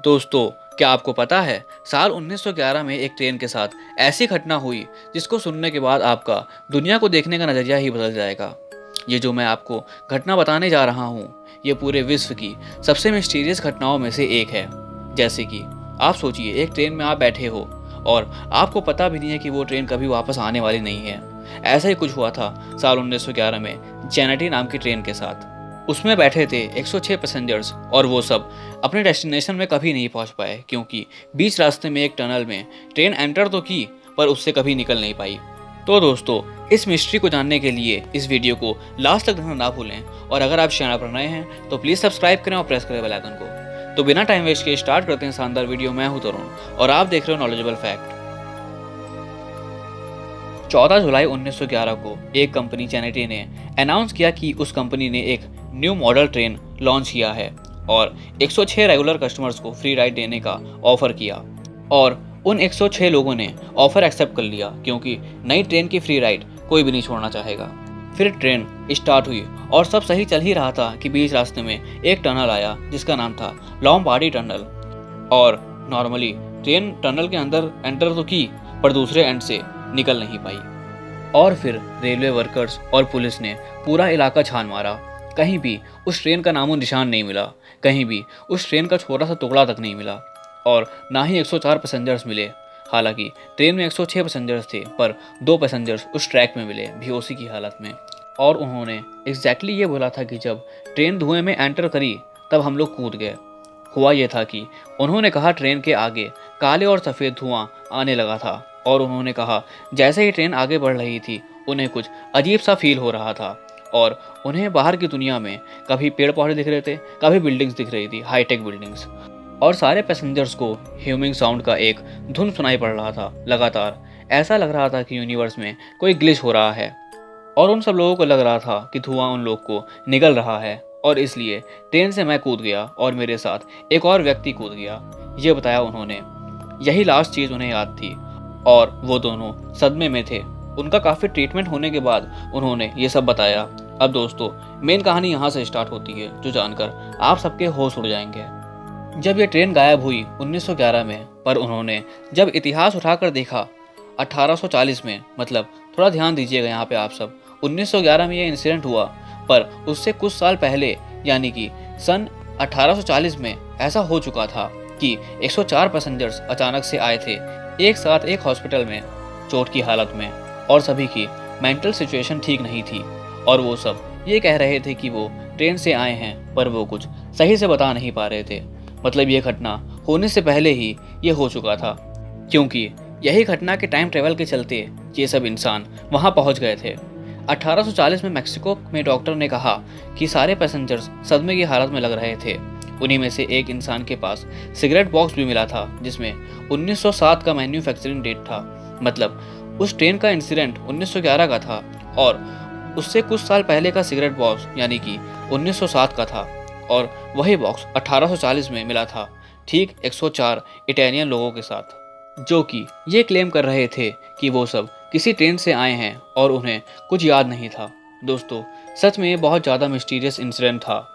दोस्तों, क्या आपको पता है साल 1911 में एक ट्रेन के साथ ऐसी घटना हुई जिसको सुनने के बाद आपका दुनिया को देखने का नज़रिया ही बदल जाएगा। ये जो मैं आपको घटना बताने जा रहा हूँ, ये पूरे विश्व की सबसे मिस्टीरियस घटनाओं में से एक है। जैसे कि आप सोचिए, एक ट्रेन में आप बैठे हो और आपको पता भी नहीं है कि वो ट्रेन कभी वापस आने वाली नहीं है। ऐसा ही कुछ हुआ था साल 1911 में जेनेटी नाम की ट्रेन के साथ। उसमें बैठे थे 106 पैसेंजर्स और वो सब अपने डेस्टिनेशन में कभी नहीं पहुंच पाए, क्योंकि बीच रास्ते में एक टनल में ट्रेन एंटर तो की पर उससे कभी निकल नहीं पाई। तो दोस्तों, इस मिस्ट्री को जानने के लिए इस वीडियो को लास्ट तक देखना ना भूलें, और अगर आप चैनल पर नए हैं तो प्लीज़ सब्सक्राइब करें और प्रेस करें बेल आइकन को। तो बिना टाइम वेस्ट किए स्टार्ट करते हैं शानदार वीडियो। मैं हूं तरुण और आप देख रहे हो नॉलेजेबल फैक्ट। 14 जुलाई 1911 को एक कंपनी जेनेटी ने अनाउंस किया कि उस कंपनी ने एक न्यू मॉडल ट्रेन लॉन्च किया है और 106 रेगुलर कस्टमर्स को फ्री राइड देने का ऑफर किया, और उन 106 लोगों ने ऑफर एक्सेप्ट कर लिया, क्योंकि नई ट्रेन की फ्री राइड कोई भी नहीं छोड़ना चाहेगा। फिर ट्रेन स्टार्ट हुई और सब सही चल ही रहा था कि बीच रास्ते में एक टनल आया जिसका नाम था लॉम्बार्डी टनल। और नॉर्मली ट्रेन टनल के अंदर एंटर तो की पर दूसरे एंड से निकल नहीं पाई। और फिर रेलवे वर्कर्स और पुलिस ने पूरा इलाका छान मारा। कहीं भी उस ट्रेन का नामो निशान नहीं मिला, कहीं भी उस ट्रेन का छोटा सा टुकड़ा तक नहीं मिला, और ना ही 104 पैसेंजर्स मिले। हालांकि ट्रेन में 106 पैसेंजर्स थे, पर 2 पैसेंजर्स उस ट्रैक में मिले बेहोशी की हालत में। और उन्होंने एग्जैक्टली ये बोला था कि जब ट्रेन धुएं में एंटर करी तब हम लोग कूद गए। हुआ ये था कि उन्होंने कहा ट्रेन के आगे काले और सफ़ेद धुआं आने लगा था, और उन्होंने कहा जैसे ही ट्रेन आगे बढ़ रही थी उन्हें कुछ अजीब सा फील हो रहा था, और उन्हें बाहर की दुनिया में कभी पेड़ पौधे दिख रहे थे, कभी बिल्डिंग्स दिख रही थी, हाईटेक बिल्डिंग्स। और सारे पैसेंजर्स को ह्यूमिंग साउंड का एक धुन सुनाई पड़ रहा था लगातार। ऐसा लग रहा था कि यूनिवर्स में कोई ग्लिच हो रहा है, और उन सब लोगों को लग रहा था कि धुआं उन लोग को निगल रहा है, और इसलिए ट्रेन से मैं कूद गया और मेरे साथ एक और व्यक्ति कूद गया। ये बताया उन्होंने। यही लास्ट चीज़ उन्हें याद थी, और वो दोनों सदमे में थे। उनका काफ़ी ट्रीटमेंट होने के बाद उन्होंने ये सब बताया। अब दोस्तों, मेन कहानी यहाँ से स्टार्ट होती है, जो जानकर आप सबके होश उड़ जाएंगे। जब ये ट्रेन गायब हुई 1911 में, पर उन्होंने जब इतिहास उठाकर देखा 1840 में, मतलब थोड़ा ध्यान दीजिएगा यहाँ पे आप सब, 1911 में ये इंसिडेंट हुआ, पर उससे कुछ साल पहले यानी कि सन 1840 में ऐसा हो चुका था कि 104 पैसेंजर्स अचानक से आए थे एक साथ एक हॉस्पिटल में चोट की हालत में, और सभी की मेंटल सिचुएशन ठीक नहीं थी, और वो सब ये कह रहे थे कि वो ट्रेन से आए हैं, पर वो कुछ सही से बता नहीं पा रहे थे। मतलब ये घटना होने से पहले ही ये हो चुका था, क्योंकि यही घटना के टाइम ट्रेवल के चलते ये सब इंसान वहाँ पहुँच गए थे। 1840 में मैक्सिको में डॉक्टर ने कहा कि सारे पैसेंजर्स सदमे की हालत में लग रहे थे। उन्हीं में से एक इंसान के पास सिगरेट बॉक्स भी मिला था जिसमें 1907 का मैन्युफैक्चरिंग डेट था। मतलब उस ट्रेन का इंसिडेंट 1911 का था, और उससे कुछ साल पहले का सिगरेट बॉक्स यानी कि 1907 का था, और वही बॉक्स 1840 में मिला था, ठीक 104 इटालियन लोगों के साथ, जो कि ये क्लेम कर रहे थे कि वो सब किसी ट्रेन से आए हैं और उन्हें कुछ याद नहीं था। दोस्तों, सच में ये बहुत ज़्यादा मिस्टीरियस इंसिडेंट था।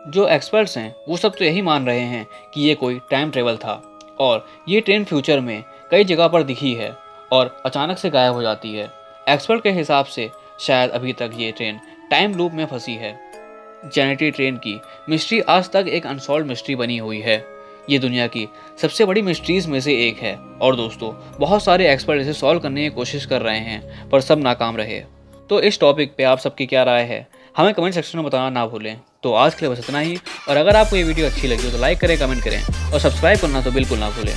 जो एक्सपर्ट्स हैं वो सब तो यही मान रहे हैं कि ये कोई टाइम ट्रेवल था, और ये ट्रेन फ्यूचर में कई जगह पर दिखी है और अचानक से गायब हो जाती है। एक्सपर्ट के हिसाब से शायद अभी तक ये ट्रेन टाइम लूप में फंसी है। जेनेटी ट्रेन की मिस्ट्री आज तक एक अनसॉल्व मिस्ट्री बनी हुई है। ये दुनिया की सबसे बड़ी मिस्ट्रीज में से एक है, और दोस्तों बहुत सारे एक्सपर्ट इसे सॉल्व करने की कोशिश कर रहे हैं, पर सब नाकाम रहे। तो इस टॉपिक पे आप सबकी क्या राय है, हमें कमेंट सेक्शन में बताना ना भूलें। तो आज के लिए बस इतना ही, और अगर आपको ये वीडियो अच्छी लगी हो तो लाइक करें, कमेंट करें, और सब्सक्राइब करना तो बिल्कुल ना भूलें।